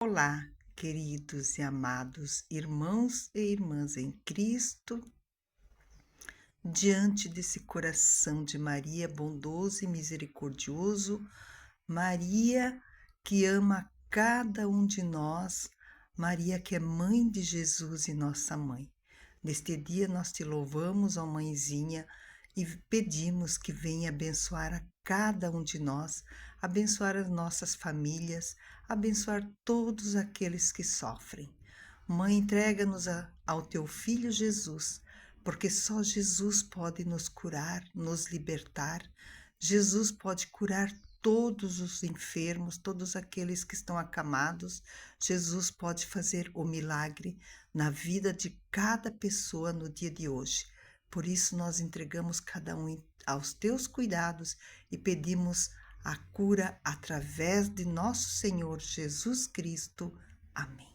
Olá, queridos e amados irmãos e irmãs em Cristo, diante desse coração de Maria bondoso e misericordioso, Maria que ama cada um de nós, Maria que é mãe de Jesus e nossa mãe. Neste dia nós te louvamos, ó Mãezinha, e pedimos que venha abençoar a cada um de nós, abençoar as nossas famílias, abençoar todos aqueles que sofrem. Mãe, entrega-nos ao teu Filho Jesus, porque só Jesus pode nos curar, nos libertar. Jesus pode curar todos os enfermos, todos aqueles que estão acamados. Jesus pode fazer o milagre na vida de cada pessoa no dia de hoje. Por isso nós entregamos cada um aos teus cuidados e pedimos a cura através de nosso Senhor Jesus Cristo. Amém.